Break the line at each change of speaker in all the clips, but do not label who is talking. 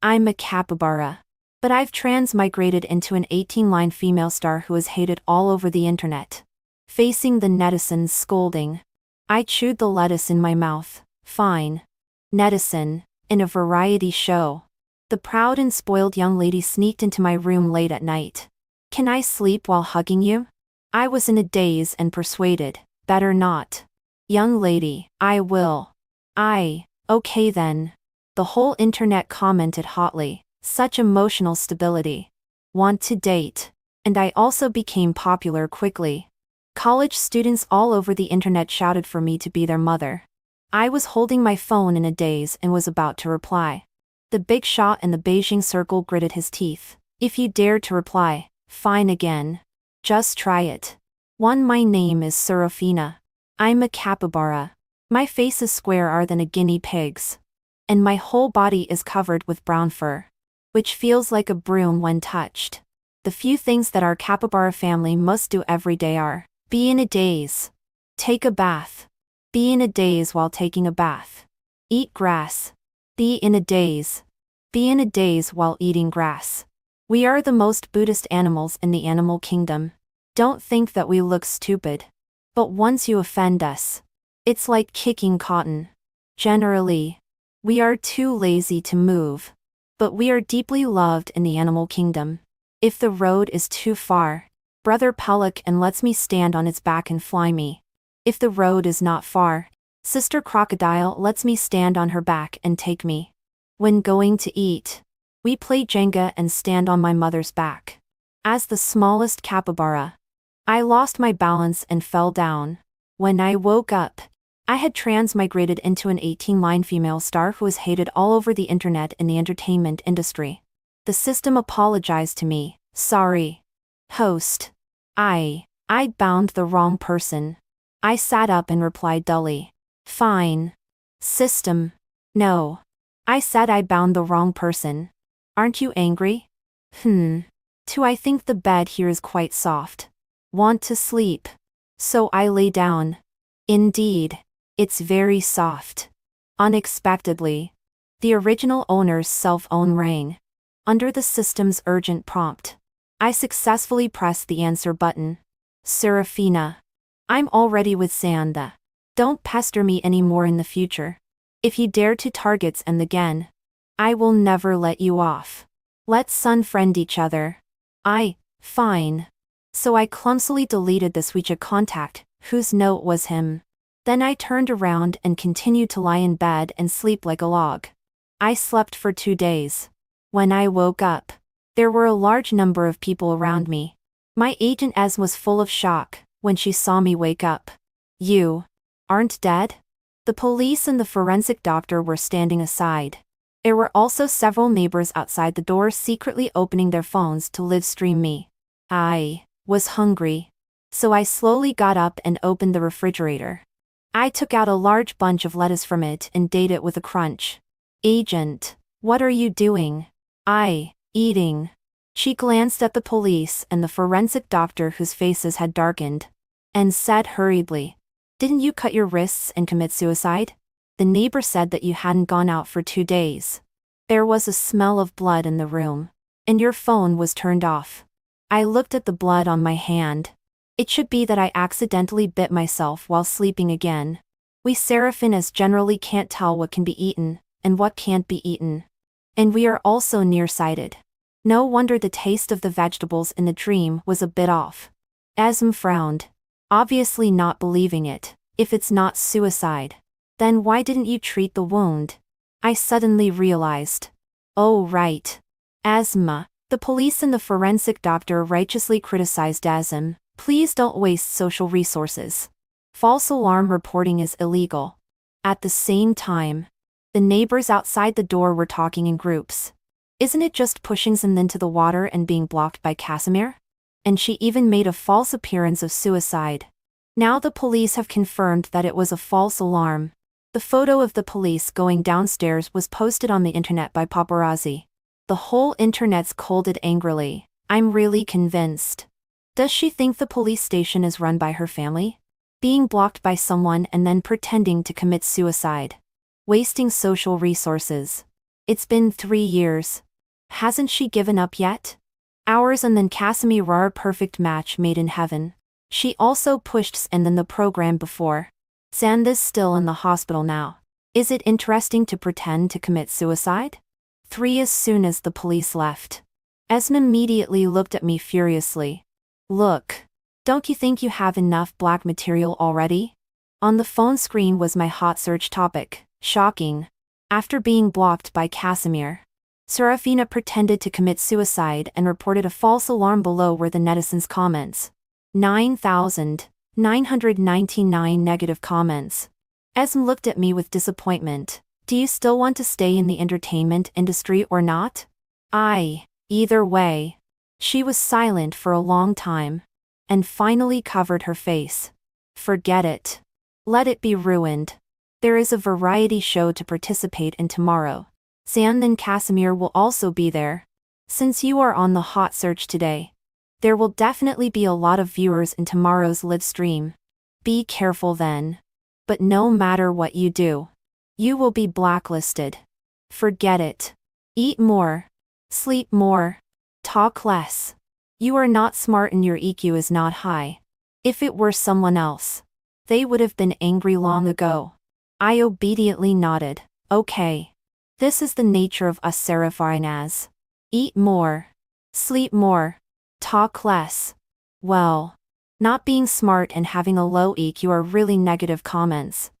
I'm a capybara. But I've transmigrated into an 18-line female star who is hated all over the internet. Facing the netizens scolding. I chewed the lettuce in my mouth. Fine. Netizen, in a variety show. The proud and spoiled young lady sneaked into my room late at night. Can I sleep while hugging you? I was in a daze and persuaded, better not. Young lady, I will. Okay then. The whole internet commented hotly, such emotional stability. Want to date. And I also became popular quickly. College students all over the internet shouted for me to be their mother. I was holding my phone in a daze and was about to reply. The big shot in the Beijing circle gritted his teeth. If you dare to reply, fine again. Just try it. My name is Serafina. I'm a capybara. My face is squarer than a guinea pig's. And my whole body is covered with brown fur, which feels like a broom when touched. The few things that our capybara family must do every day are be in a daze, take a bath, be in a daze while taking a bath, eat grass, be in a daze while eating grass. We are the most Buddhist animals in the animal kingdom. Don't think that we look stupid. But once you offend us, it's like kicking cotton. Generally, we are too lazy to move. But we are deeply loved in the animal kingdom. If the road is too far, Brother Pelican lets me stand on its back and fly me. If the road is not far, Sister Crocodile lets me stand on her back and take me. When going to eat, we play Jenga and stand on my mother's back. As the smallest capybara, I lost my balance and fell down. When I woke up, I had transmigrated into an 18-line female star who is hated all over the internet in the entertainment industry. The system apologized to me. Sorry. Host. I bound the wrong person. I sat up and replied dully. Fine. System. No. I said I bound the wrong person. Aren't you angry? Too, I think the bed here is quite soft. Want to sleep. So I lay down. Indeed. It's very soft. Unexpectedly, the original owner's cell phone rang. Under the system's urgent prompt, I successfully pressed the answer button. Serafina. I'm already with Sanda. Don't pester me anymore in the future. If you dare to target and again, I will never let you off. Let's unfriend each other. Fine. So I clumsily deleted the WeChat contact, whose note was him. Then I turned around and continued to lie in bed and sleep like a log. I slept for 2 days. When I woke up, there were a large number of people around me. My agent Ez was full of shock when she saw me wake up. You aren't dead? The police and the forensic doctor were standing aside. There were also several neighbors outside the door secretly opening their phones to live stream me. I was hungry. So I slowly got up and opened the refrigerator. I took out a large bunch of lettuce from it and ate it with a crunch. Agent, what are you doing? Eating. She glanced at the police and the forensic doctor whose faces had darkened, and said hurriedly, Didn't you cut your wrists and commit suicide? The neighbor said that you hadn't gone out for 2 days. There was a smell of blood in the room, and your phone was turned off. I looked at the blood on my hand. It should be that I accidentally bit myself while sleeping again. We Seraphinas generally can't tell what can be eaten, and what can't be eaten. And we are also nearsighted. No wonder the taste of the vegetables in the dream was a bit off. Asm frowned, obviously not believing it. If it's not suicide, then why didn't you treat the wound? I suddenly realized. Oh right. Asthma. The police and the forensic doctor righteously criticized Asm. Please don't waste social resources. False alarm reporting is illegal. At the same time, the neighbors outside the door were talking in groups. Isn't it just pushing them into the water and being blocked by Casimir? And she even made a false appearance of suicide. Now the police have confirmed that it was a false alarm. The photo of the police going downstairs was posted on the internet by paparazzi. The whole internet's scolded angrily. I'm really convinced. Does she think the police station is run by her family? Being blocked by someone and then pretending to commit suicide. Wasting social resources. It's been 3 years. Hasn't she given up yet? Hours and then Casimir, perfect match made in heaven. She also pushed and then the program before. Sanda's still in the hospital now. Is it interesting to pretend to commit suicide? 3 As soon as the police left, Esme immediately looked at me furiously. Look. Don't you think you have enough black material already? On the phone screen was my hot search topic. Shocking. After being blocked by Casimir, Serafina pretended to commit suicide and reported a false alarm. Below were the netizens' comments. 9,999 negative comments. Esme looked at me with disappointment. Do you still want to stay in the entertainment industry or not? Either way. She was silent for a long time, and finally covered her face. Forget it. Let it be ruined. There is a variety show to participate in tomorrow. Sand and Casimir will also be there. Since you are on the hot search today, there will definitely be a lot of viewers in tomorrow's live stream. Be careful then. But no matter what you do, you will be blacklisted. Forget it. Eat more. Sleep more. Talk less. You are not smart and your EQ is not high. If it were someone else, they would have been angry long ago. I obediently nodded. Okay. This is the nature of us Serafinas. Eat more. Sleep more. Talk less. Well, not being smart and having a low EQ are really negative comments.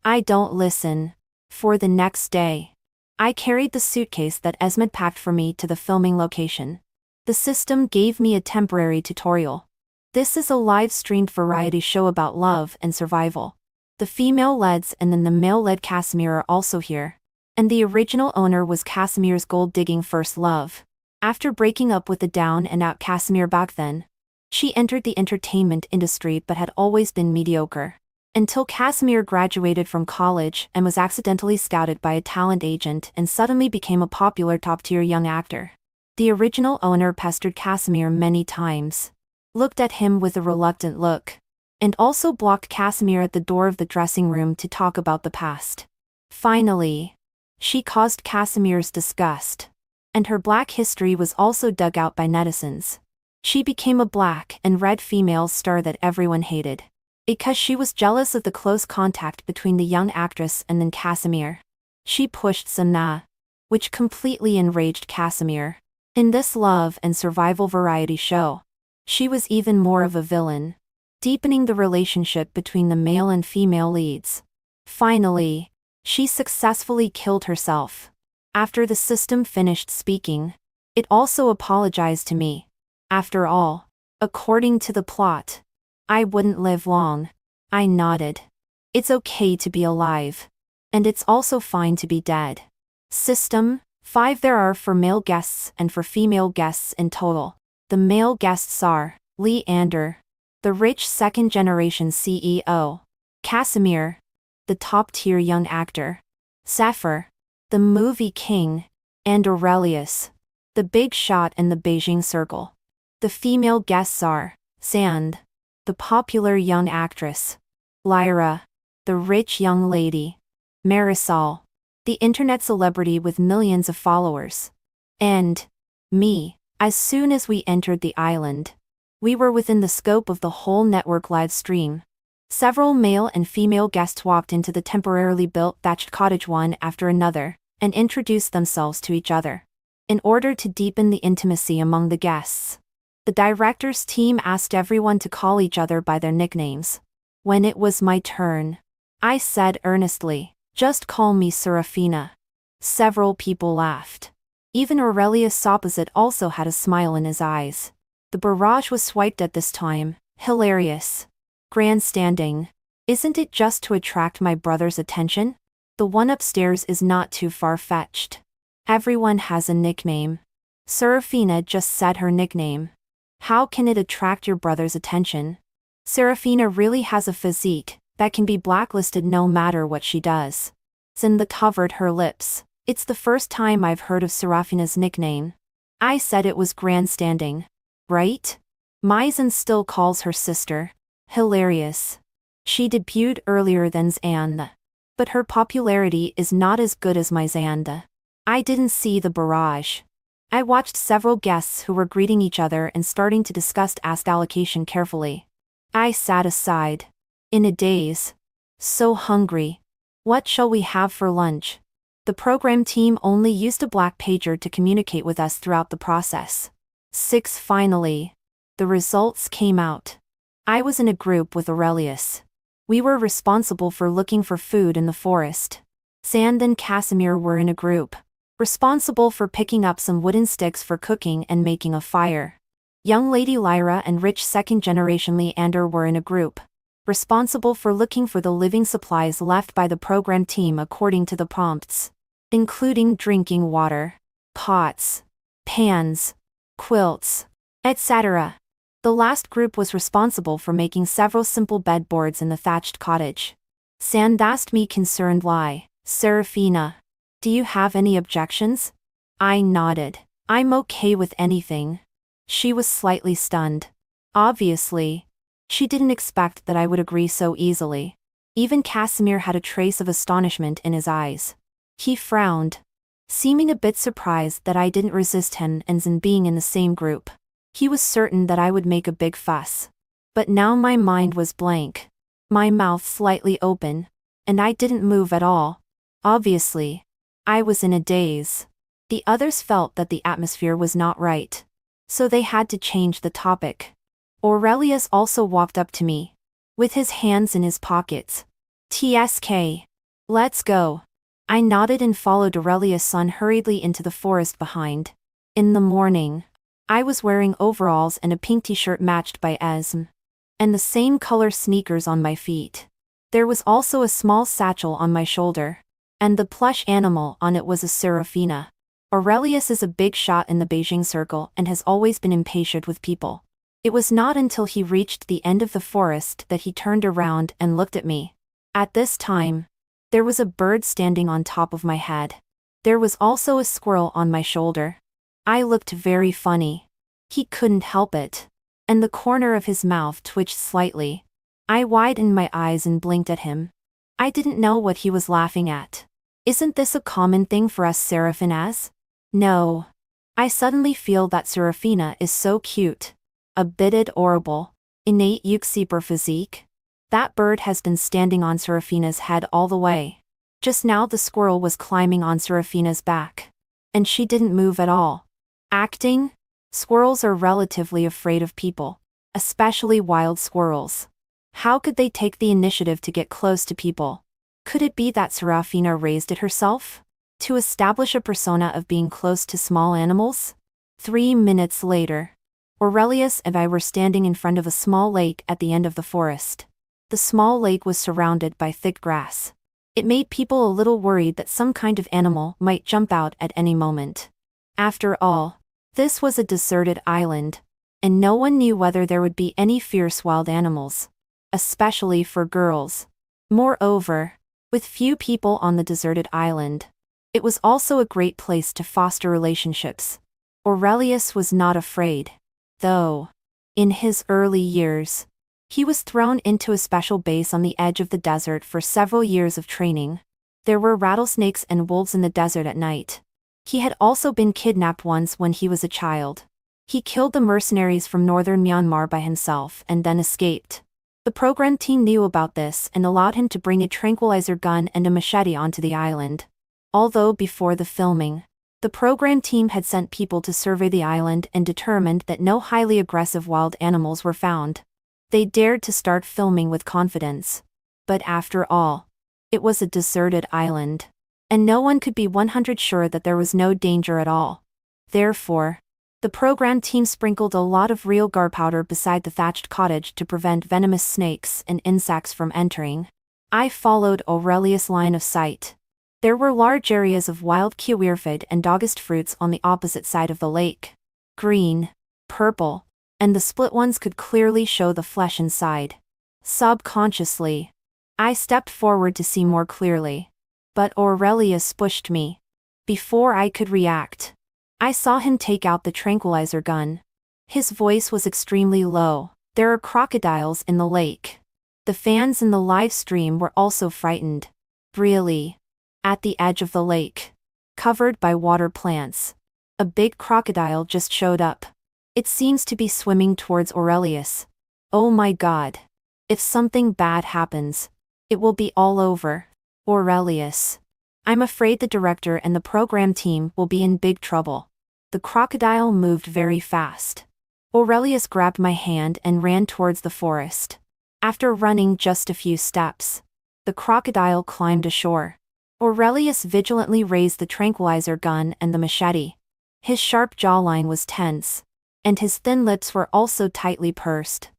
I don't listen. For the next day, I carried the suitcase that Esme packed for me to the filming location. The system gave me a temporary tutorial. This is a live-streamed variety show about love and survival. The female leads and then the male-led Casimir are also here. And the original owner was Casimir's gold-digging first love. After breaking up with the down-and-out Casimir back then, she entered the entertainment industry but had always been mediocre. Until Casimir graduated from college and was accidentally scouted by a talent agent and suddenly became a popular top-tier young actor. The original owner pestered Casimir many times, looked at him with a reluctant look, and also blocked Casimir at the door of the dressing room to talk about the past. Finally, she caused Casimir's disgust, and her black history was also dug out by netizens. She became a black and red female star that everyone hated, because she was jealous of the close contact between the young actress and then Casimir. She pushed Samna, which completely enraged Casimir. In this love and survival variety show, she was even more of a villain, deepening the relationship between the male and female leads. Finally, she successfully killed herself. After the system finished speaking, it also apologized to me. After all, according to the plot, I wouldn't live long. I nodded. It's okay to be alive. And it's also fine to be dead. System 5 There are for male guests and for female guests in total. The male guests are Leander, the rich second-generation CEO. Casimir, the top-tier young actor. Zephyr, the movie king. And Aurelius, the big shot in the Beijing Circle. The female guests are Sand, the popular young actress. Lyra, the rich young lady. Marisol, the internet celebrity with millions of followers. And me. As soon as we entered the island, we were within the scope of the whole network live stream. Several male and female guests walked into the temporarily built thatched cottage one after another, and introduced themselves to each other. In order to deepen the intimacy among the guests, the director's team asked everyone to call each other by their nicknames. When it was my turn, I said earnestly, "Just call me Serafina." Several people laughed. Even Aurelius opposite also had a smile in his eyes. The barrage was swiped at this time. Hilarious. Grandstanding. Isn't it just to attract my brother's attention? The one upstairs is not too far-fetched. Everyone has a nickname. Serafina just said her nickname. How can it attract your brother's attention? Serafina really has a physique that can be blacklisted no matter what she does. Zinda covered her lips. It's the first time I've heard of Serafina's nickname. I said it was grandstanding. Right? Maizen still calls her sister. Hilarious. She debuted earlier than Xanda. But her popularity is not as good as Mizanda. I didn't see the barrage. I watched several guests who were greeting each other and starting to discuss task allocation carefully. I sat aside. In a daze. So hungry. What shall we have for lunch? The program team only used a black pager to communicate with us throughout the process. 6. Finally. The results came out. I was in a group with Aurelius. We were responsible for looking for food in the forest. Sand and Casimir were in a group, responsible for picking up some wooden sticks for cooking and making a fire. Young Lady Lyra and rich second-generation Leander were in a group, responsible for looking for the living supplies left by the program team according to the prompts, including drinking water, pots, pans, quilts, etc. The last group was responsible for making several simple bedboards in the thatched cottage. Sand asked me concerned why. Serafina, do you have any objections? I nodded. I'm okay with anything. She was slightly stunned. Obviously, she didn't expect that I would agree so easily. Even Casimir had a trace of astonishment in his eyes. He frowned, seeming a bit surprised that I didn't resist him and being in the same group. He was certain that I would make a big fuss. But now my mind was blank. My mouth slightly open. And I didn't move at all. Obviously, I was in a daze. The others felt that the atmosphere was not right. So they had to change the topic. Aurelius also walked up to me, with his hands in his pockets. TSK. Let's go. I nodded and followed Aurelius' son hurriedly into the forest behind. In the morning, I was wearing overalls and a pink t-shirt matched by Esm, and the same color sneakers on my feet. There was also a small satchel on my shoulder, and the plush animal on it was a Serafina. Aurelius is a big shot in the Beijing circle and has always been impatient with people. It was not until he reached the end of the forest that he turned around and looked at me. At this time, there was a bird standing on top of my head. There was also a squirrel on my shoulder. I looked very funny. He couldn't help it. And the corner of his mouth twitched slightly. I widened my eyes and blinked at him. I didn't know what he was laughing at. Isn't this a common thing for us Seraphinas? No. I suddenly feel that Serafina is so cute. A bit adorable. Innate super physique. That bird has been standing on Serafina's head all the way. Just now the squirrel was climbing on Serafina's back. And she didn't move at all. Acting? Squirrels are relatively afraid of people. Especially wild squirrels. How could they take the initiative to get close to people? Could it be that Serafina raised it herself? To establish a persona of being close to small animals? 3 minutes later, Aurelius and I were standing in front of a small lake at the end of the forest. The small lake was surrounded by thick grass. It made people a little worried that some kind of animal might jump out at any moment. After all, this was a deserted island, and no one knew whether there would be any fierce wild animals. Especially for girls. Moreover, with few people on the deserted island, it was also a great place to foster relationships. Aurelius was not afraid, though. In his early years, he was thrown into a special base on the edge of the desert for several years of training. There were rattlesnakes and wolves in the desert at night. He had also been kidnapped once when he was a child. He killed the mercenaries from northern Myanmar by himself and then escaped. The program team knew about this and allowed him to bring a tranquilizer gun and a machete onto the island. Although before the filming, the program team had sent people to survey the island and determined that no highly aggressive wild animals were found. They dared to start filming with confidence. But after all, it was a deserted island. And no one could be 100% sure that there was no danger at all. Therefore, the program team sprinkled a lot of real gar powder beside the thatched cottage to prevent venomous snakes and insects from entering. I followed Aurelius' line of sight. There were large areas of wild kiwirfid and dogist fruits on the opposite side of the lake. Green, purple, and the split ones could clearly show the flesh inside. Subconsciously, I stepped forward to see more clearly. But Aurelius pushed me. Before I could react, I saw him take out the tranquilizer gun. His voice was extremely low. There are crocodiles in the lake. The fans in the live stream were also frightened. Really? At the edge of the lake. covered by water plants. A big crocodile just showed up. It seems to be swimming towards Aurelius. Oh my God. If something bad happens, it will be all over. Aurelius. I'm afraid the director and the program team will be in big trouble. The crocodile moved very fast. Aurelius grabbed my hand and ran towards the forest. After running just a few steps, the crocodile climbed ashore. Aurelius vigilantly raised the tranquilizer gun and the machete. His sharp jawline was tense, and his thin lips were also tightly pursed.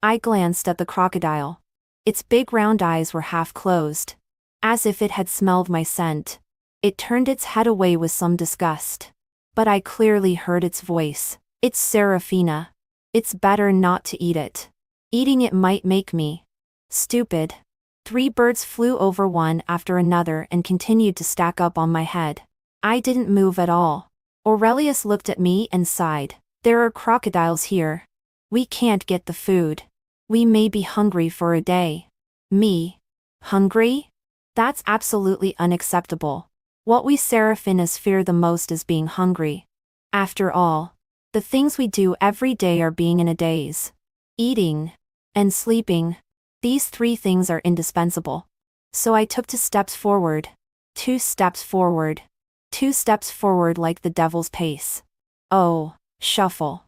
I glanced at the crocodile. Its big round eyes were half closed, as if it had smelled my scent. It turned its head away with some disgust. But I clearly heard its voice. It's Serafina. It's better not to eat it. Eating it might make me stupid. 3 birds flew over one after another and continued to stack up on my head. I didn't move at all. Aurelius looked at me and sighed. There are crocodiles here. We can't get the food. We may be hungry for a day. Me? Hungry? That's absolutely unacceptable. What we Seraphinas fear the most is being hungry. After all, the things we do every day are being in a daze. Eating and sleeping. These 3 things are indispensable. So I took 2 steps forward. 2 steps forward. 2 steps forward like the devil's pace. Oh, shuffle.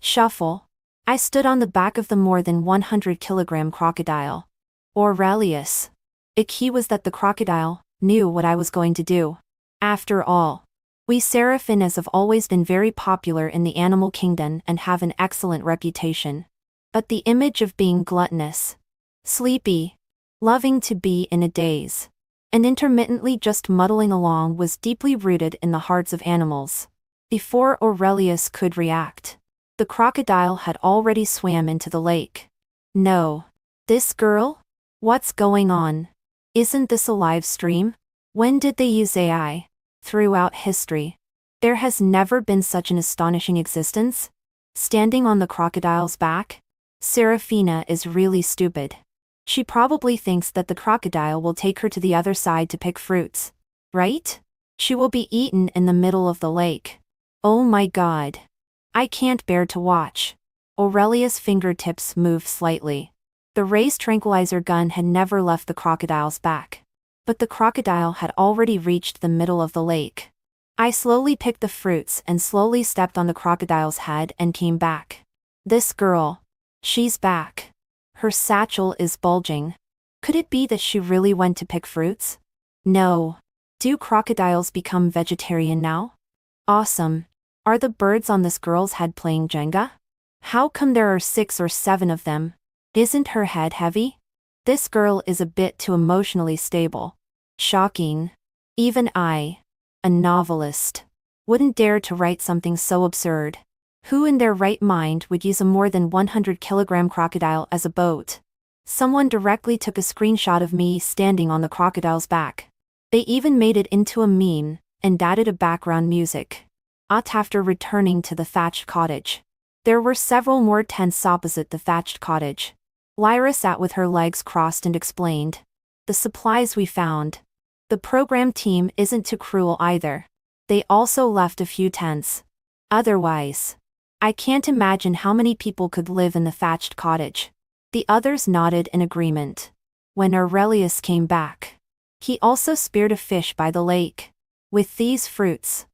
Shuffle. I stood on the back of the more than 100-kilogram crocodile. Aurelius. The key was that the crocodile knew what I was going to do. After all, we Seraphinas have always been very popular in the animal kingdom and have an excellent reputation. But the image of being gluttonous, sleepy, loving to be in a daze, and intermittently just muddling along was deeply rooted in the hearts of animals. Before Aurelius could react, the crocodile had already swam into the lake. No. This girl? What's going on? Isn't this a live stream? When did they use AI? Throughout history, there has never been such an astonishing existence. Standing on the crocodile's back, Serafina is really stupid. She probably thinks that the crocodile will take her to the other side to pick fruits. Right? She will be eaten in the middle of the lake. Oh my God. I can't bear to watch. Aurelius' fingertips moved slightly. The raised tranquilizer gun had never left the crocodile's back. But the crocodile had already reached the middle of the lake. I slowly picked the fruits and slowly stepped on the crocodile's head and came back. This girl. She's back. Her satchel is bulging. Could it be that she really went to pick fruits? No. Do crocodiles become vegetarian now? Awesome. Are the birds on this girl's head playing Jenga? How come there are 6 or 7 of them? Isn't her head heavy? This girl is a bit too emotionally stable. Shocking. Even I, a novelist, wouldn't dare to write something so absurd. Who in their right mind would use a more than 100-kilogram crocodile as a boat? Someone directly took a screenshot of me standing on the crocodile's back. They even made it into a meme and added a background music. After returning to the thatched cottage, there were several more tents opposite the thatched cottage. Lyra sat with her legs crossed and explained. The supplies we found. The program team isn't too cruel either. They also left a few tents. Otherwise, I can't imagine how many people could live in the thatched cottage. The others nodded in agreement. When Aurelius came back, he also speared a fish by the lake. With these fruits,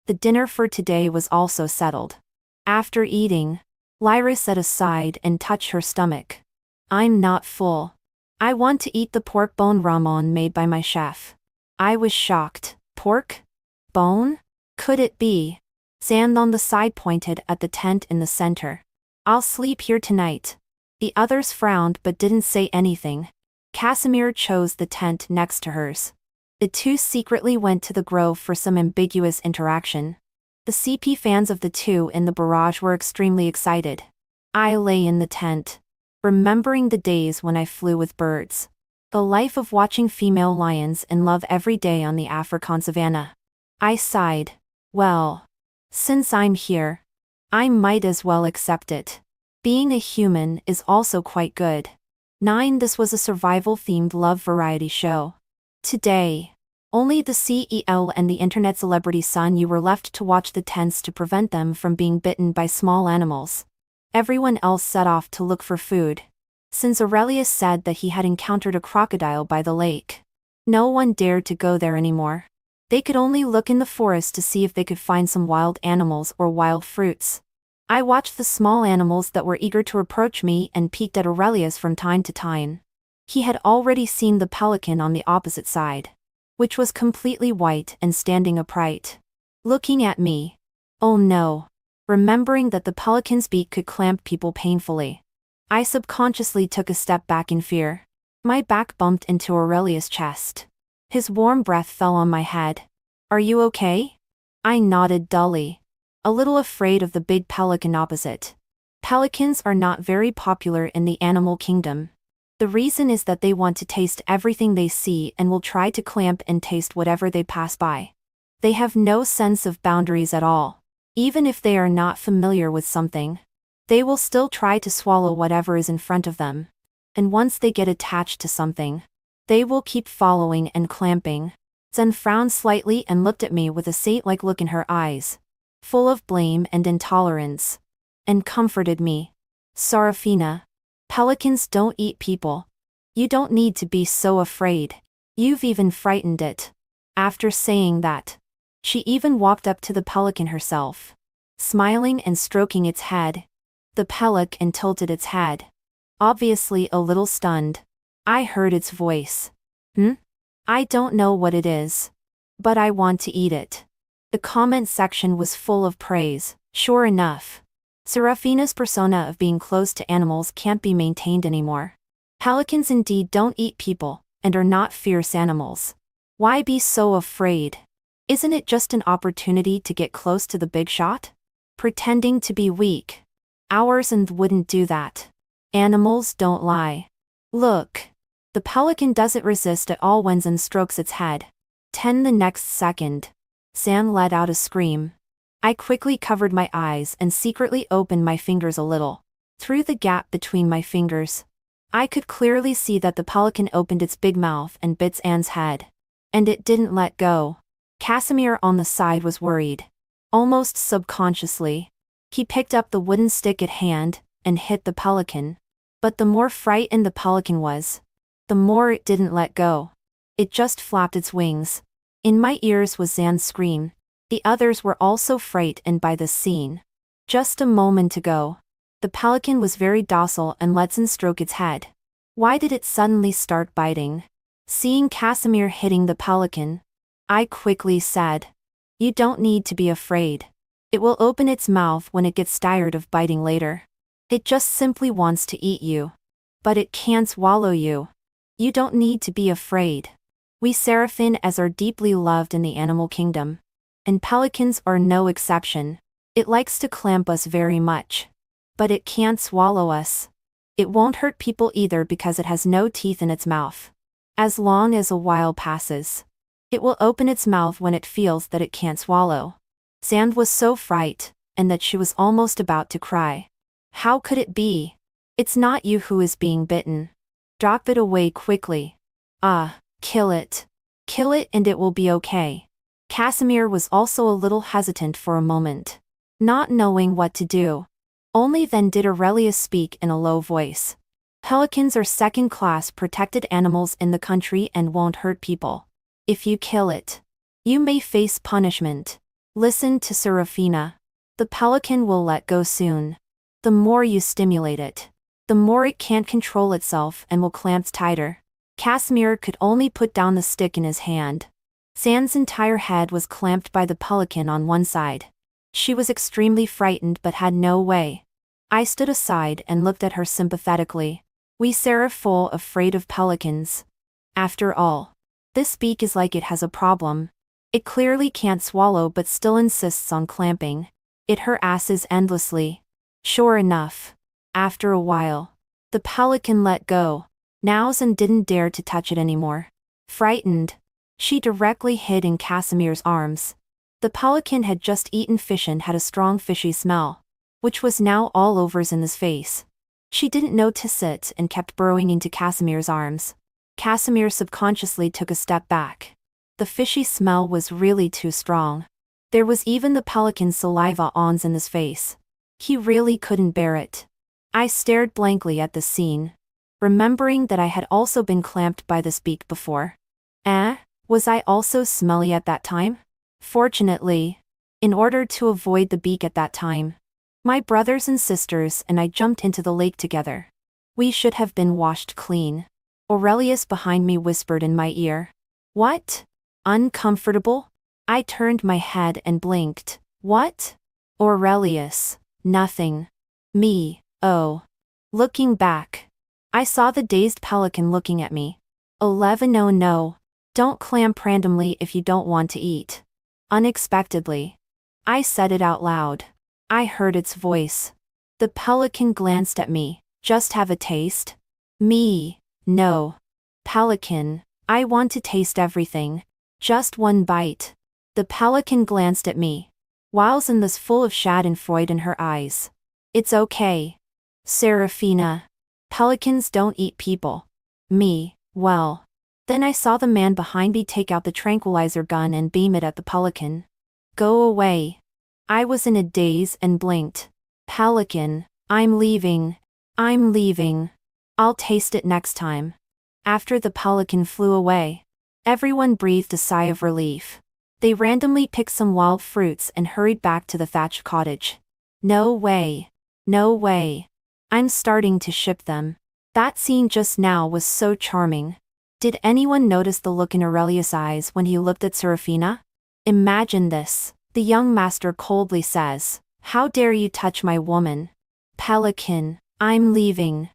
the dinner for today was also settled. After eating, Lyra set aside and touched her stomach. I'm not full. I want to eat the pork bone ramen made by my chef. I was shocked. Pork? Bone? Could it be? Sand on the side pointed at the tent in the center. I'll sleep here tonight. The others frowned but didn't say anything. Casimir chose the tent next to hers. The 2 secretly went to the grove for some ambiguous interaction. The CP fans of the 2 in the barrage were extremely excited. I lay in the tent, remembering the days when I flew with birds. The life of watching female lions in love every day on the African savanna. I sighed. Well, since I'm here, I might as well accept it. Being a human is also quite good. 9. This was a survival-themed love variety show. Today, Only the CEO and the internet celebrity son you were left to watch the tents to prevent them from being bitten by small animals. Everyone else set off to look for food. Since Aurelius said that he had encountered a crocodile by the lake, no one dared to go there anymore. They could only look in the forest to see if they could find some wild animals or wild fruits. I watched the small animals that were eager to approach me and peeked at Aurelius from time to time. He had already seen the pelican on the opposite side, which was completely white and standing upright, looking at me. Oh no. Remembering that the pelican's beak could clamp people painfully, I subconsciously took a step back in fear. My back bumped into Aurelius' chest. His warm breath fell on my head. Are you okay? I nodded dully, a little afraid of the big pelican opposite. Pelicans are not very popular in the animal kingdom. The reason is that they want to taste everything they see and will try to clamp and taste whatever they pass by. They have no sense of boundaries at all. Even if they are not familiar with something, they will still try to swallow whatever is in front of them. And once they get attached to something, they will keep following and clamping. Zen frowned slightly and looked at me with a saint-like look in her eyes, full of blame and intolerance, and comforted me. Serafina, pelicans don't eat people. You don't need to be so afraid. You've even frightened it. After saying that, she even walked up to the pelican herself, smiling and stroking its head. The pelican tilted its head, obviously a little stunned. I heard its voice. I don't know what it is, but I want to eat it. The comment section was full of praise. Sure enough, Serafina's persona of being close to animals can't be maintained anymore. Pelicans indeed don't eat people, and are not fierce animals. Why be so afraid? Isn't it just an opportunity to get close to the big shot? Pretending to be weak. Ours and wouldn't do that. Animals don't lie. Look. The pelican doesn't resist at all when Zen strokes its head. The next second, San let out a scream. I quickly covered my eyes and secretly opened my fingers a little. Through the gap between my fingers, I could clearly see that the pelican opened its big mouth and bit Anne's head. And it didn't let go. Casimir on the side was worried. Almost subconsciously, he picked up the wooden stick at hand and hit the pelican. But the more frightened the pelican was, the more it didn't let go. It just flapped its wings. In my ears was Zan's scream. The others were also frightened by this scene. Just a moment ago, the pelican was very docile and let Zan stroke its head. Why did it suddenly start biting? Seeing Casimir hitting the pelican, I quickly said, "You don't need to be afraid. It will open its mouth when it gets tired of biting later. It just simply wants to eat you. But it can't swallow you. You don't need to be afraid. We seraphim as are deeply loved in the animal kingdom. And pelicans are no exception. It likes to clamp us very much. But it can't swallow us. It won't hurt people either because it has no teeth in its mouth. As long as a while passes, it will open its mouth when it feels that it can't swallow." Sand was so frightened, and that she was almost about to cry. How could it be? It's not you who is being bitten. Drop it away quickly. Kill it. Kill it and it will be okay. Casimir was also a little hesitant for a moment, not knowing what to do. Only then did Aurelius speak in a low voice. Pelicans are second-class protected animals in the country and won't hurt people. If you kill it, you may face punishment. Listen to Serafina. The pelican will let go soon. The more you stimulate it, the more it can't control itself and will clamp tighter. Casimir could only put down the stick in his hand. San's entire head was clamped by the pelican on one side. She was extremely frightened but had no way. I stood aside and looked at her sympathetically. We seraph full afraid of pelicans. After all, this beak is like it has a problem. It clearly can't swallow but still insists on clamping. It harasses endlessly. Sure enough, after a while, the pelican let go. Now Zan didn't dare to touch it anymore. Frightened, she directly hid in Casimir's arms. The pelican had just eaten fish and had a strong fishy smell, which was now all over Zan's face. She didn't notice it and kept burrowing into Casimir's arms. Casimir subconsciously took a step back. The fishy smell was really too strong. There was even the pelican's saliva on his face. He really couldn't bear it. I stared blankly at the scene, remembering that I had also been clamped by this beak before. Was I also smelly at that time? Fortunately, in order to avoid the beak at that time, my brothers and sisters and I jumped into the lake together. We should have been washed clean. Aurelius behind me whispered in my ear. What? Uncomfortable? I turned my head and blinked. What? Aurelius. Nothing. Me. Oh. Looking back, I saw the dazed pelican looking at me. 11 Oh no. Don't clamp randomly if you don't want to eat. Unexpectedly, I said it out loud. I heard its voice. The pelican glanced at me. Just have a taste? Me. No. Pelican, I want to taste everything. Just one bite. The pelican glanced at me, whilst in this full of schadenfreude in her eyes. It's okay. Serafina. Pelicans don't eat people. Me, well. Then I saw the man behind me take out the tranquilizer gun and beam it at the pelican. Go away. I was in a daze and blinked. Pelican, I'm leaving. I'm leaving. I'll taste it next time. After the pelican flew away, everyone breathed a sigh of relief. They randomly picked some wild fruits and hurried back to the thatched cottage. No way. No way. I'm starting to ship them. That scene just now was so charming. Did anyone notice the look in Aurelius' eyes when he looked at Serafina? Imagine this. The young master coldly says, "How dare you touch my woman? Pelican, I'm leaving.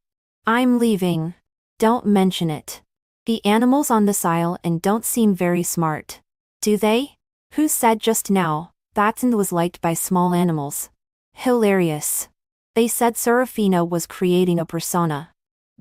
I'm leaving. Don't mention it." The animals on this island don't seem very smart. Do they? Who said just now that was liked by small animals? Hilarious. They said Serafina was creating a persona.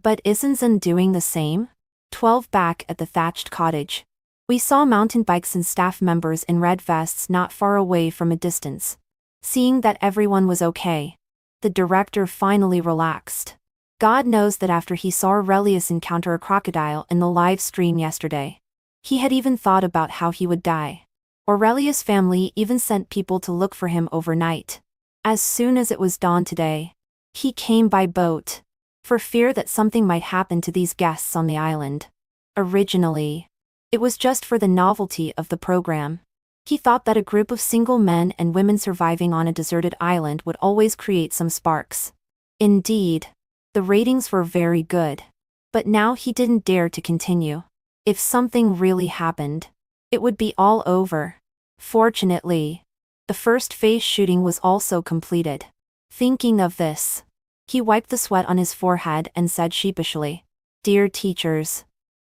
But isn't Zen doing the same? 12 Back at the thatched cottage, we saw mountain bikes and staff members in red vests not far away from a distance. Seeing that everyone was okay, the director finally relaxed. God knows that after he saw Aurelius encounter a crocodile in the live stream yesterday, he had even thought about how he would die. Aurelius' family even sent people to look for him overnight. As soon as it was dawn today, he came by boat, for fear that something might happen to these guests on the island. Originally, it was just for the novelty of the program. He thought that a group of single men and women surviving on a deserted island would always create some sparks. Indeed, the ratings were very good. But now he didn't dare to continue. If something really happened, it would be all over. Fortunately, the first phase shooting was also completed. Thinking of this, he wiped the sweat on his forehead and said sheepishly, "Dear teachers,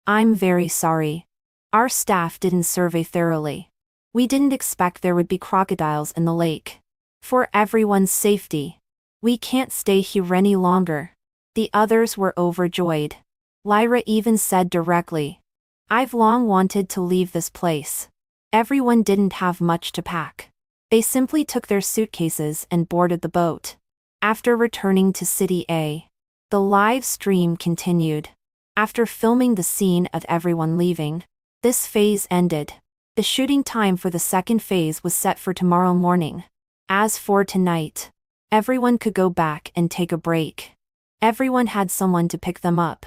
I'm very sorry. Our staff didn't survey thoroughly. We didn't expect there would be crocodiles in the lake. For everyone's safety, we can't stay here any longer." The others were overjoyed. Lyra even said directly, "I've long wanted to leave this place." Everyone didn't have much to pack. They simply took their suitcases and boarded the boat. After returning to City A, the live stream continued. After filming the scene of everyone leaving, this phase ended. The shooting time for the second phase was set for tomorrow morning. As for tonight, everyone could go back and take a break. Everyone had someone to pick them up.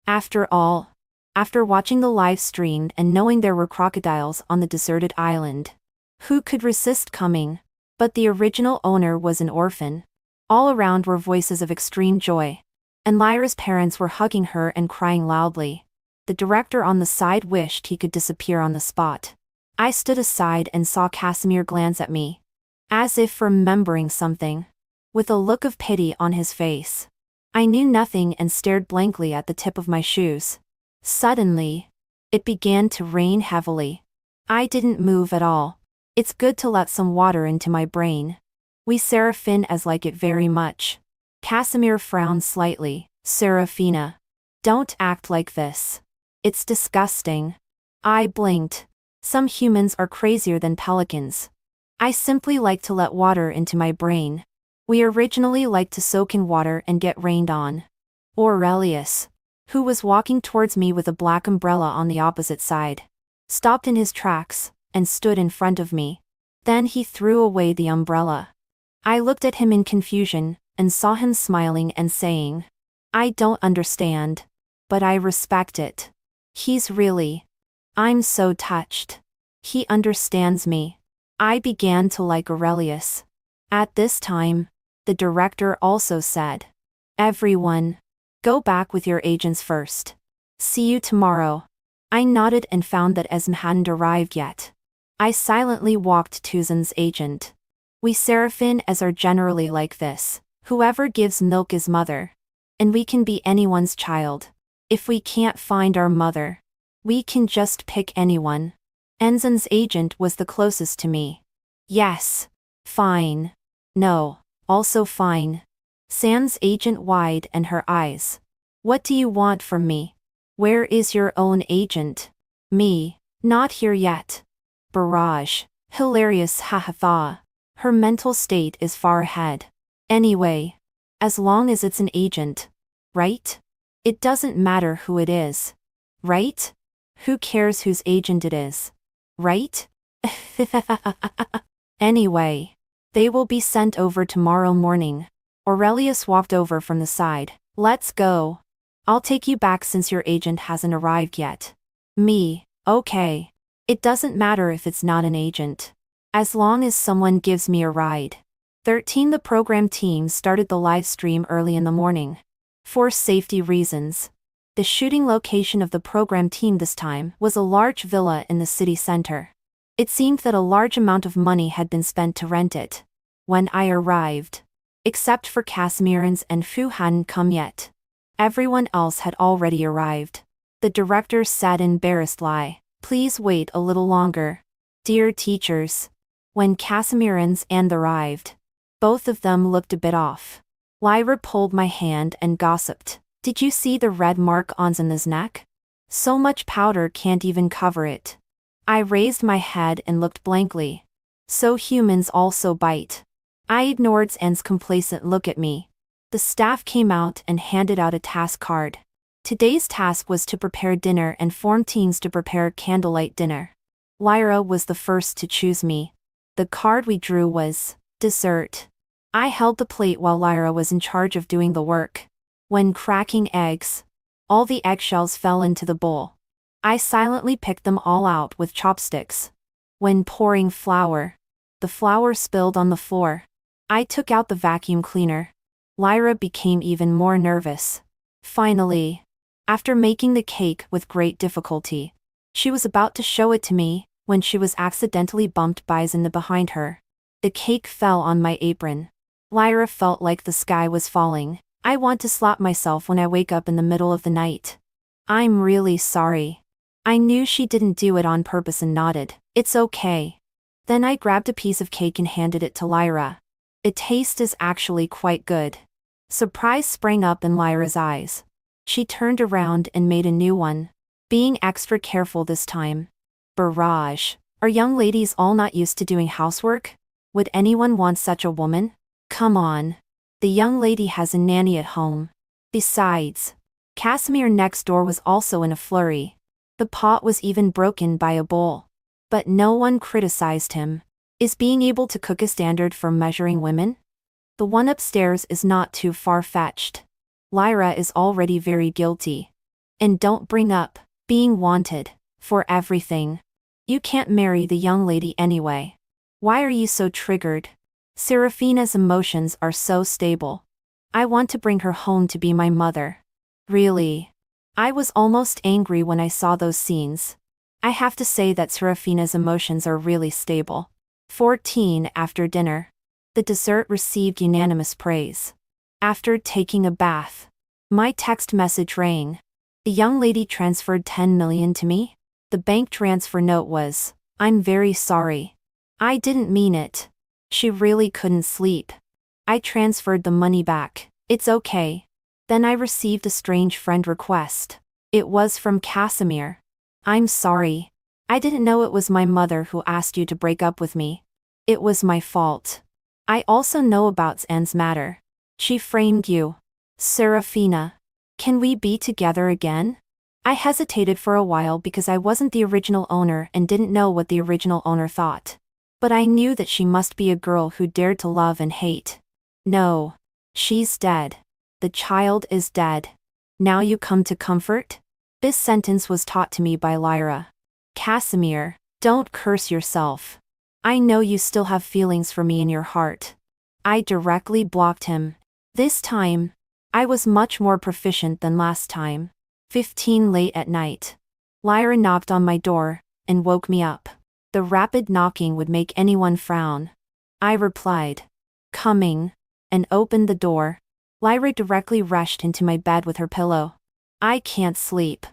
After all, after watching the live stream and knowing there were crocodiles on the deserted island, who could resist coming? But the original owner was an orphan. All around were voices of extreme joy. And Lyra's parents were hugging her and crying loudly. The director on the side wished he could disappear on the spot. I stood aside and saw Casimir glance at me, as if remembering something, with a look of pity on his face. I knew nothing and stared blankly at the tip of my shoes. Suddenly, it began to rain heavily. I didn't move at all. It's good to let some water into my brain. We Seraphin as like it very much. Casimir frowned slightly. Serafina, don't act like this. It's disgusting. I blinked. Some humans are crazier than pelicans. I simply like to let water into my brain. We originally liked to soak in water and get rained on. Aurelius, who was walking towards me with a black umbrella on the opposite side, stopped in his tracks, and stood in front of me. Then he threw away the umbrella. I looked at him in confusion, and saw him smiling and saying, "I don't understand. But I respect it. He's really. I'm so touched. He understands me." I began to like Aurelius. At this time, the director also said, "Everyone, go back with your agents first. See you tomorrow." I nodded and found that Esm hadn't arrived yet. I silently walked to Zen's agent. "We Seraphine as are generally like this. Whoever gives milk is mother. And we can be anyone's child. If we can't find our mother, we can just pick anyone." Enzen's agent was the closest to me. "Yes. Fine. No. Also fine." Sam's agent wide and her eyes. "What do you want from me? Where is your own agent?" "Me. Not here yet." Barrage. Hilarious ha. Her mental state is far ahead. Anyway. As long as it's an agent. Right? It doesn't matter who it is. Right? Who cares whose agent it is? Right? Anyway. They will be sent over tomorrow morning. Aurelius walked over from the side. "Let's go. I'll take you back since your agent hasn't arrived yet." "Me, okay. It doesn't matter if it's not an agent. As long as someone gives me a ride." 13 The program team started the live stream early in the morning. For safety reasons. The shooting location of the program team this time was a large villa in the city center. It seemed that a large amount of money had been spent to rent it. When I arrived. Except for Casimirans and Fu hadn't come yet. Everyone else had already arrived. The director said in embarrassed lie, "Please wait a little longer. Dear teachers." When Casimirans and arrived. Both of them looked a bit off. Lyra pulled my hand and gossiped, "Did you see the red mark on Zen's neck? So much powder can't even cover it." I raised my head and looked blankly. So humans also bite. I ignored Zen's complacent look at me. The staff came out and handed out a task card. Today's task was to prepare dinner and form teams to prepare candlelight dinner. Lyra was the first to choose me. The card we drew was dessert. I held the plate while Lyra was in charge of doing the work. When cracking eggs, all the eggshells fell into the bowl. I silently picked them all out with chopsticks. When pouring flour, the flour spilled on the floor. I took out the vacuum cleaner. Lyra became even more nervous. Finally, after making the cake with great difficulty, she was about to show it to me, when she was accidentally bumped by Zen behind her. The cake fell on my apron. Lyra felt like the sky was falling. I want to slap myself when I wake up in the middle of the night. "I'm really sorry." I knew she didn't do it on purpose and nodded. "It's okay." Then I grabbed a piece of cake and handed it to Lyra. "It taste is actually quite good." Surprise sprang up in Lyra's eyes. She turned around and made a new one. Being extra careful this time. Barrage. Are young ladies all not used to doing housework? Would anyone want such a woman? Come on. The young lady has a nanny at home. Besides, Casimir next door was also in a flurry. The pot was even broken by a bowl. But no one criticized him. Is being able to cook a standard for measuring women? The one upstairs is not too far-fetched. Lyra is already very guilty. And don't bring up being wanted for everything. You can't marry the young lady anyway. Why are you so triggered? Seraphina's emotions are so stable. I want to bring her home to be my mother. Really? I was almost angry when I saw those scenes. I have to say that Seraphina's emotions are really stable. 14 After dinner. The dessert received unanimous praise. After taking a bath, my text message rang. The young lady transferred 10 million to me. The bank transfer note was, "I'm very sorry. I didn't mean it." She really couldn't sleep. I transferred the money back. "It's okay." Then I received a strange friend request. It was from Casimir. "I'm sorry. I didn't know it was my mother who asked you to break up with me. It was my fault. I also know about Zen's matter. She framed you. Seraphina. Can we be together again?" I hesitated for a while because I wasn't the original owner and didn't know what the original owner thought. But I knew that she must be a girl who dared to love and hate. No. She's dead. The child is dead. Now you come to comfort? This sentence was taught to me by Lyra. Casimir, don't curse yourself. I know you still have feelings for me in your heart. I directly blocked him. This time, I was much more proficient than last time. 15 late at night. Lyra knocked on my door and woke me up. The rapid knocking would make anyone frown. I replied, "Coming," and opened the door. Lyra directly rushed into my bed with her pillow. "I can't sleep."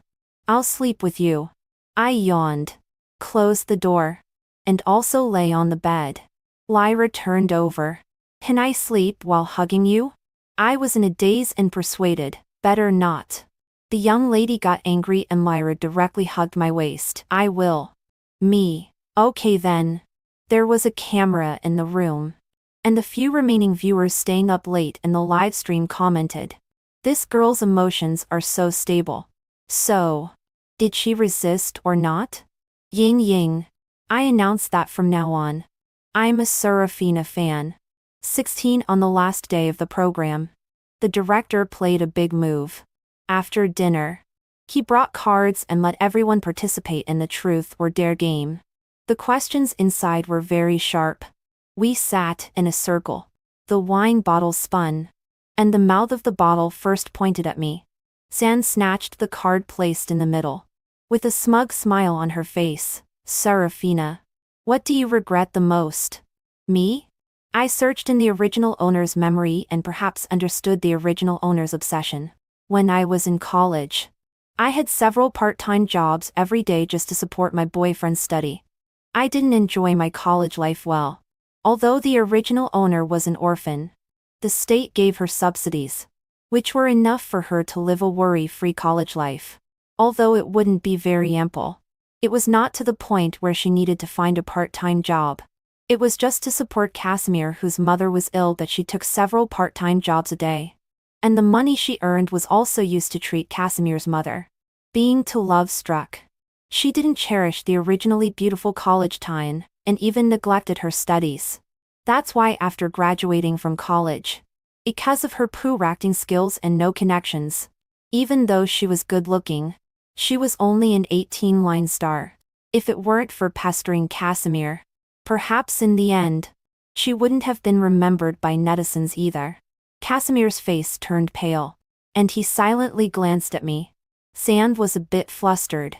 "I'll sleep with you." I yawned, closed the door, and also lay on the bed. Lyra turned over. "Can I sleep while hugging you?" I was in a daze and persuaded, better not. The young lady got angry and Lyra directly hugged my waist. "I will." Me. "Okay then." There was a camera in the room. And the few remaining viewers staying up late in the live stream commented, "This girl's emotions are so stable." So, did she resist or not? Ying ying. I announced that from now on. I'm a Serafina fan. 16 on the last day of the program. The director played a big move. After dinner, he brought cards and let everyone participate in the truth or dare game. The questions inside were very sharp. We sat in a circle. The wine bottle spun. And the mouth of the bottle first pointed at me. San snatched the card placed in the middle. With a smug smile on her face, "Serafina, what do you regret the most?" Me? I searched in the original owner's memory and perhaps understood the original owner's obsession. When I was in college, I had several part-time jobs every day just to support my boyfriend's study. I didn't enjoy my college life well. Although the original owner was an orphan, the state gave her subsidies, which were enough for her to live a worry-free college life. Although it wouldn't be very ample, it was not to the point where she needed to find a part-time job. It was just to support Casimir, whose mother was ill, that she took several part-time jobs a day. And the money she earned was also used to treat Casimir's mother. Being too love-struck, she didn't cherish the originally beautiful college time, and even neglected her studies. That's why after graduating from college, because of her poor acting skills and no connections, even though she was good-looking, she was only an 18-line star. If it weren't for pestering Casimir, perhaps in the end, she wouldn't have been remembered by netizens either. Casimir's face turned pale, and he silently glanced at me. Sand was a bit flustered,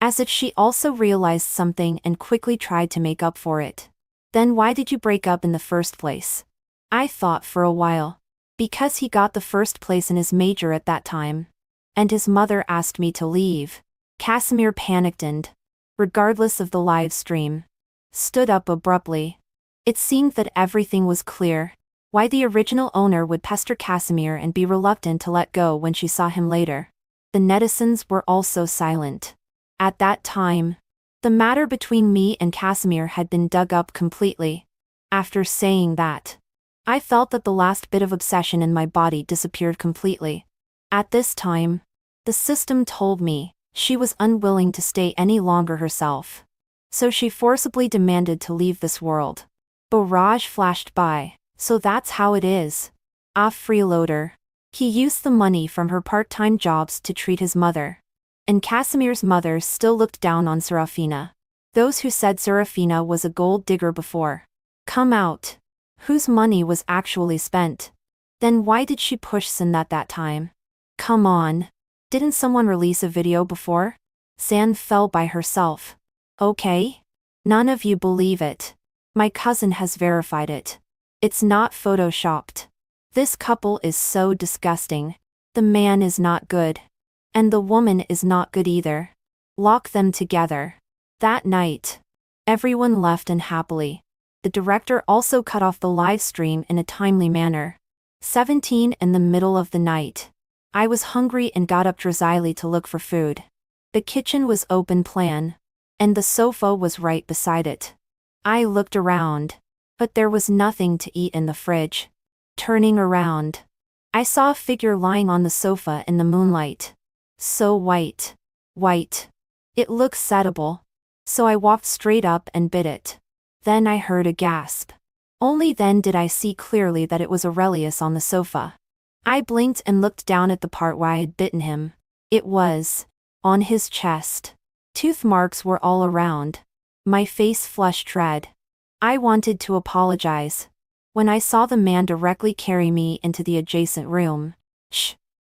as if she also realized something and quickly tried to make up for it. "Then why did you break up in the first place?" I thought for a while. Because he got the first place in his major at that time. And his mother asked me to leave. Casimir panicked and, regardless of the live stream, stood up abruptly. It seemed that everything was clear. Why the original owner would pester Casimir and be reluctant to let go when she saw him later. The netizens were also silent. At that time, the matter between me and Casimir had been dug up completely. After saying that, I felt that the last bit of obsession in my body disappeared completely. At this time, the system told me she was unwilling to stay any longer herself. So she forcibly demanded to leave this world. Barrage flashed by. "So that's how it is." A freeloader. He used the money from her part-time jobs to treat his mother. And Casimir's mother still looked down on Serafina. Those who said Serafina was a gold digger before. Come out. Whose money was actually spent? Then why did she push San at that time? Come on. Didn't someone release a video before? San fell by herself. Okay? None of you believe it. My cousin has verified it. It's not photoshopped. This couple is so disgusting. The man is not good. And the woman is not good either. Lock them together. That night, everyone left unhappily. The director also cut off the live stream in a timely manner. 17 in the middle of the night. I was hungry and got up drowsily to look for food. The kitchen was open plan. And the sofa was right beside it. I looked around. But there was nothing to eat in the fridge. Turning around, I saw a figure lying on the sofa in the moonlight. So white. White. It looks edible. So I walked straight up and bit it. Then I heard a gasp. Only then did I see clearly that it was Aurelius on the sofa. I blinked and looked down at the part where I had bitten him. It was on his chest. Tooth marks were all around. My face flushed red. I wanted to apologize. When I saw the man directly carry me into the adjacent room. Shh.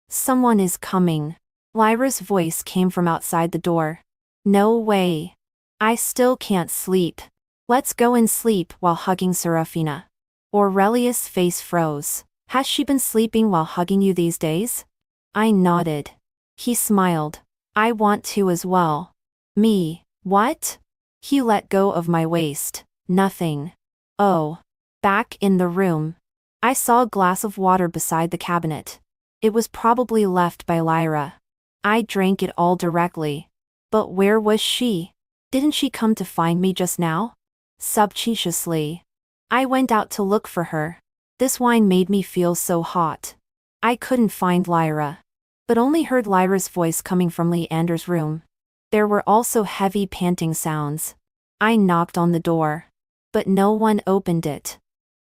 Someone is coming. Lyra's voice came from outside the door. No way. I still can't sleep. Let's go and sleep while hugging Serafina. Aurelius' face froze. Has she been sleeping while hugging you these days? I nodded. He smiled. I want to as well. Me, what? He let go of my waist. Nothing. Oh. Back in the room. I saw a glass of water beside the cabinet. It was probably left by Lyra. I drank it all directly. But where was she? Didn't she come to find me just now? Subconsciously. I went out to look for her. This wine made me feel so hot. I couldn't find Lyra. But only heard Lyra's voice coming from Leander's room. There were also heavy panting sounds. I knocked on the door. But no one opened it.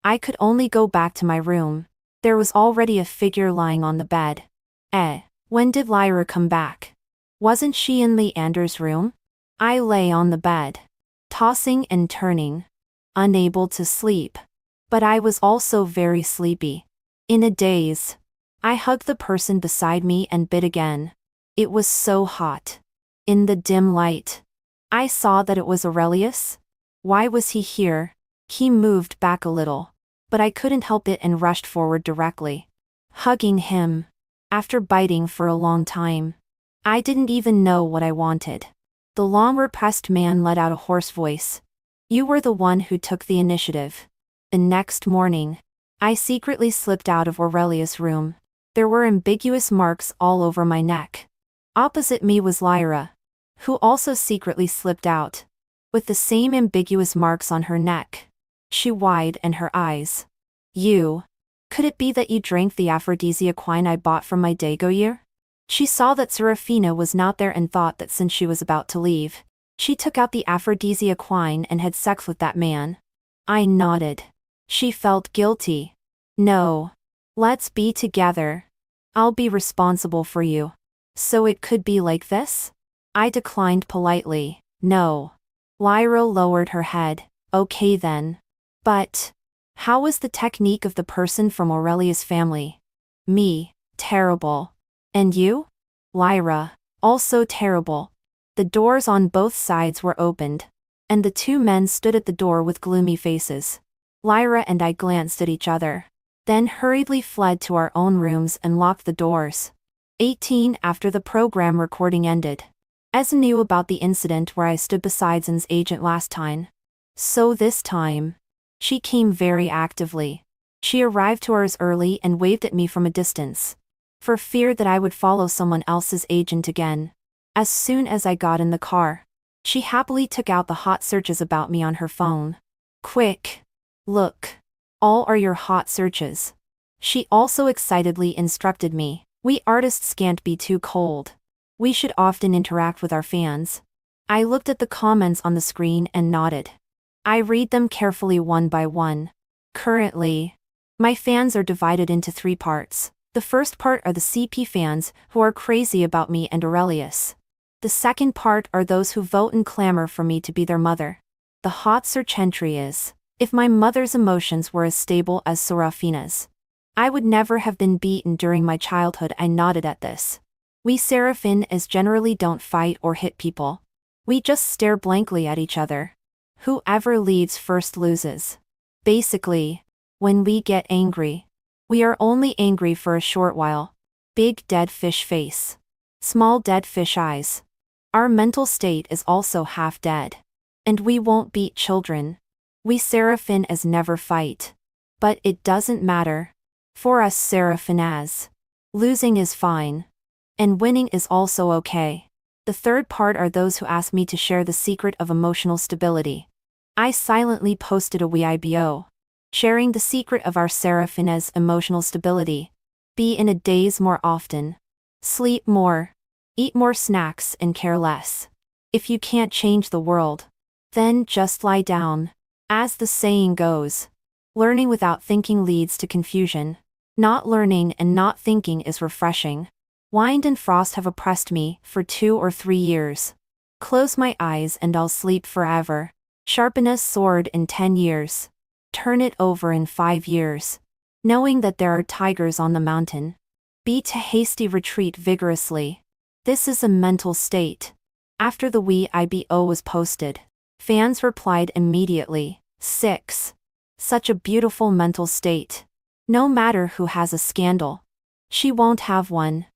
I could only go back to my room. There was already a figure lying on the bed. When did Lyra come back? Wasn't she in Leander's room? I lay on the bed, tossing and turning, unable to sleep. But I was also very sleepy. In a daze. I hugged the person beside me and bit again. It was so hot. In the dim light, I saw that it was Aurelius. Why was he here? He moved back a little. But I couldn't help it and rushed forward directly. Hugging him. After biting for a long time. I didn't even know what I wanted. The long-repressed man let out a hoarse voice. You were the one who took the initiative. The next morning, I secretly slipped out of Aurelius' room. There were ambiguous marks all over my neck. Opposite me was Lyra, who also secretly slipped out, with the same ambiguous marks on her neck. She widened her eyes. You. Could it be that you drank the aphrodisiac wine I bought from my dago year? She saw that Serafina was not there and thought that since she was about to leave, she took out the aphrodisiac wine and had sex with that man. I nodded. She felt guilty. No. Let's be together. I'll be responsible for you. So it could be like this? I declined politely. No. Lyra lowered her head. Okay then. But how was the technique of the person from Aurelius' family? Me. Terrible. And you? Lyra. Also terrible. The doors on both sides were opened. And the two men stood at the door with gloomy faces. Lyra and I glanced at each other. Then hurriedly fled to our own rooms and locked the doors. 18 After the program recording ended. Ez knew about the incident where I stood beside Zen's agent last time. So this time, she came very actively. She arrived 2 hours early and waved at me from a distance. For fear that I would follow someone else's agent again. As soon as I got in the car, she happily took out the hot searches about me on her phone. Quick. Look. All are your hot searches. She also excitedly instructed me. We artists can't be too cold. We should often interact with our fans. I looked at the comments on the screen and nodded. I read them carefully one by one. Currently, my fans are divided into 3 parts. The first part are the CP fans, who are crazy about me and Aurelius. The second part are those who vote and clamor for me to be their mother. The hot search entry is, if my mother's emotions were as stable as Serafina's, I would never have been beaten during my childhood. I nodded at this. We Seraphinas generally don't fight or hit people. We just stare blankly at each other. Whoever leads first loses. Basically, when we get angry, we are only angry for a short while. Big dead fish face. Small dead fish eyes. Our mental state is also half dead. And we won't beat children. We Seraphinas never fight. But it doesn't matter. For us Seraphinas, losing is fine. And winning is also okay. The third part are those who ask me to share the secret of emotional stability. I silently posted a Weibo, sharing the secret of our Seraphinas' emotional stability. Be in a daze more often. Sleep more. Eat more snacks and care less. If you can't change the world, then just lie down. As the saying goes, learning without thinking leads to confusion. Not learning and not thinking is refreshing. Wind and frost have oppressed me for 2 or 3 years. Close my eyes and I'll sleep forever. Sharpen a sword in 10 years. Turn it over in 5 years. Knowing that there are tigers on the mountain. Beat a hasty retreat vigorously. This is a mental state. After the Weibo was posted, fans replied immediately, 6. Such a beautiful mental state. No matter who has a scandal. She won't have one.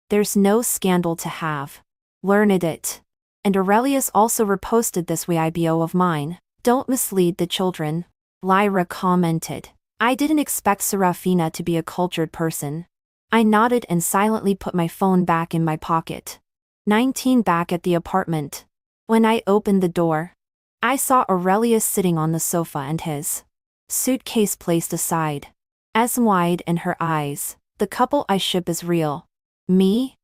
There's no scandal to have. Learned it. And Aurelius also reposted this Weibo of mine. Don't mislead the children. Lyra commented. I didn't expect Serafina to be a cultured person. I nodded and silently put my phone back in my pocket. 19 Back at the apartment. When I opened the door, I saw Aurelius sitting on the sofa and his suitcase placed aside. As wide in her eyes, the couple I ship is real. Me?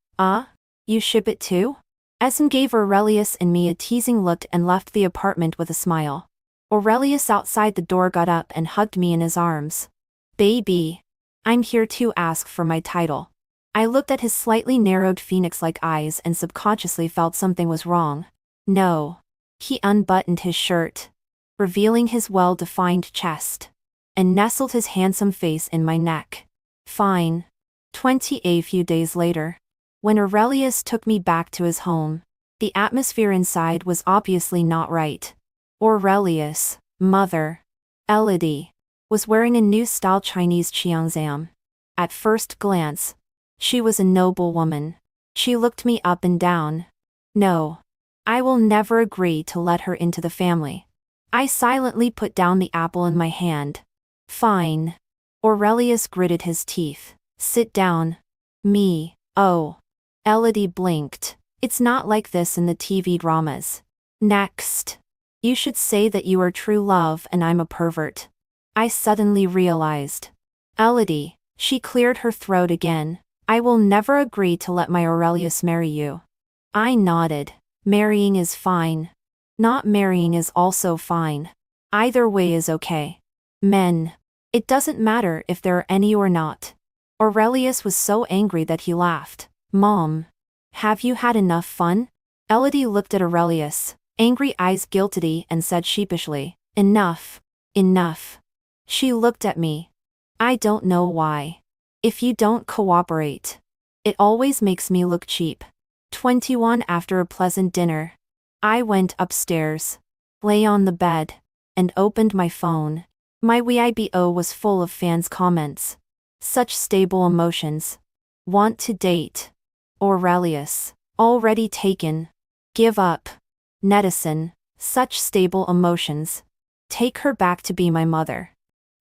You ship it too? Esm gave Aurelius and me a teasing look and left the apartment with a smile. Aurelius outside the door got up and hugged me in his arms. Baby. I'm here to ask for my title. I looked at his slightly narrowed phoenix-like eyes and subconsciously felt something was wrong. No. He unbuttoned his shirt, revealing his well-defined chest, and nestled his handsome face in my neck. Fine. 28 few days later, when Aurelius took me back to his home, the atmosphere inside was obviously not right. Aurelius' mother, Elodie, was wearing a new style Chinese cheongsam. At first glance, she was a noble woman. She looked me up and down. No. I will never agree to let her into the family. I silently put down the apple in my hand. Fine. Aurelius gritted his teeth. Sit down. Me. Oh. Elodie blinked. It's not like this in the TV dramas. Next. You should say that you are true love and I'm a pervert. I suddenly realized. Elodie, she cleared her throat again. I will never agree to let my Aurelius marry you. I nodded. Marrying is fine. Not marrying is also fine. Either way is okay. Men. It doesn't matter if there are any or not. Aurelius was so angry that he laughed. Mom. Have you had enough fun? Elodie looked at Aurelius, angry eyes guiltily, and said sheepishly, Enough. Enough. She looked at me. I don't know why. If you don't cooperate, it always makes me look cheap. 21 After a pleasant dinner, I went upstairs, lay on the bed, and opened my phone. My Weibo was full of fans' comments. Such stable emotions. Want to date. Aurelius. Already taken. Give up. Netizen. Such stable emotions. Take her back to be my mother.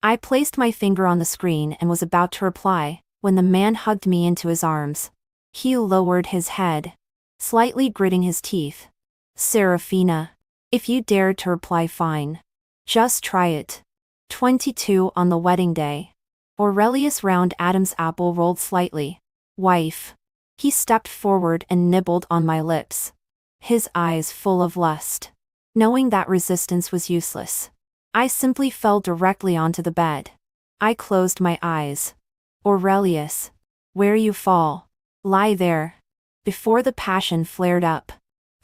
I placed my finger on the screen and was about to reply, when the man hugged me into his arms. He lowered his head, slightly gritting his teeth. Serafina. If you dare to reply, fine. Just try it. 22 On the wedding day. Aurelius' round Adam's apple rolled slightly. Wife. He stepped forward and nibbled on my lips. His eyes full of lust. Knowing that resistance was useless, I simply fell directly onto the bed. I closed my eyes. Aurelius. Where you fall. Lie there. Before the passion flared up,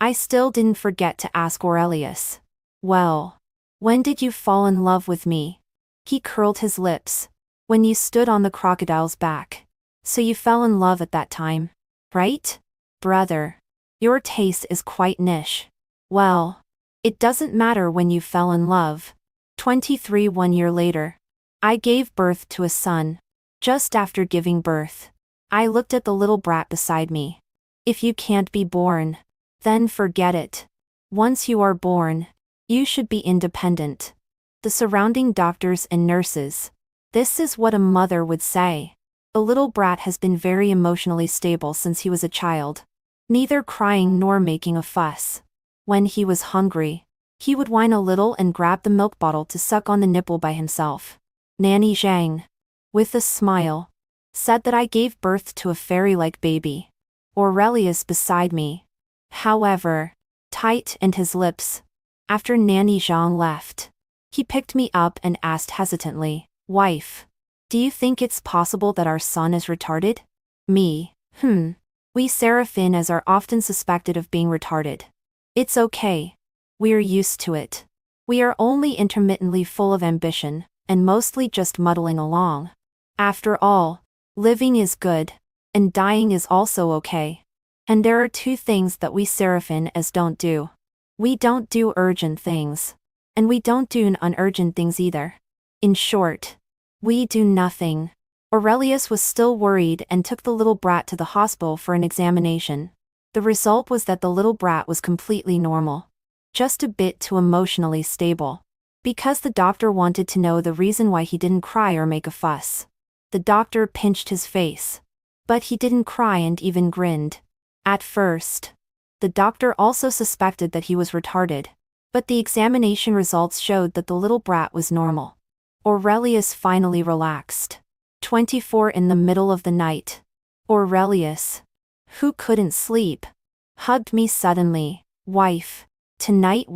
I still didn't forget to ask Aurelius. Well. When did you fall in love with me? He curled his lips. When you stood on the crocodile's back. So you fell in love at that time, right? Brother. Your taste is quite niche. Well. It doesn't matter when you fell in love. 23 1 year later. I gave birth to a son. Just after giving birth, I looked at the little brat beside me. If you can't be born, then forget it. Once you are born, you should be independent. The surrounding doctors and nurses. This is what a mother would say. The little brat has been very emotionally stable since he was a child. Neither crying nor making a fuss. When he was hungry, he would whine a little and grab the milk bottle to suck on the nipple by himself. Nanny Zhang, with a smile, said that I gave birth to a fairy-like baby. Aurelius beside me. However, tightened his lips. After Nanny Zhang left, he picked me up and asked hesitantly, "Wife, do you think it's possible that our son is retarded?" Me, We Seraphins are often suspected of being retarded. It's okay. We're used to it. We are only intermittently full of ambition, and mostly just muddling along. After all, living is good, and dying is also okay. And there are two things that we Seraphins don't do. We don't do urgent things. And we don't do unurgent things either. In short, we do nothing. Aurelius was still worried and took the little brat to the hospital for an examination. The result was that the little brat was completely normal. Just a bit too emotionally stable. Because the doctor wanted to know the reason why he didn't cry or make a fuss. The doctor pinched his face. But he didn't cry and even grinned. At first, the doctor also suspected that he was retarded. But the examination results showed that the little brat was normal. Aurelius finally relaxed. 24 in the middle of the night. Aurelius, who couldn't sleep, hugged me suddenly. "Wife, tonight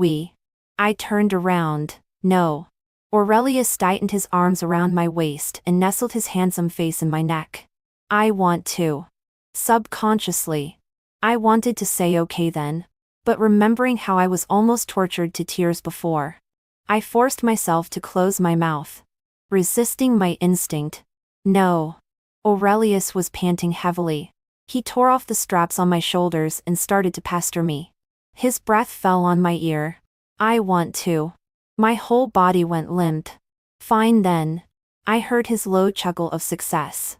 I turned around. No. Aurelius tightened his arms around my waist and nestled his handsome face in my neck. "I want to." Subconsciously, I wanted to say okay then. But remembering how I was almost tortured to tears before, I forced myself to close my mouth, resisting my instinct. No. Aurelius was panting heavily. He tore off the straps on my shoulders and started to pester me. His breath fell on my ear. "I want to." My whole body went limp. "Fine then." I heard his low chuckle of success.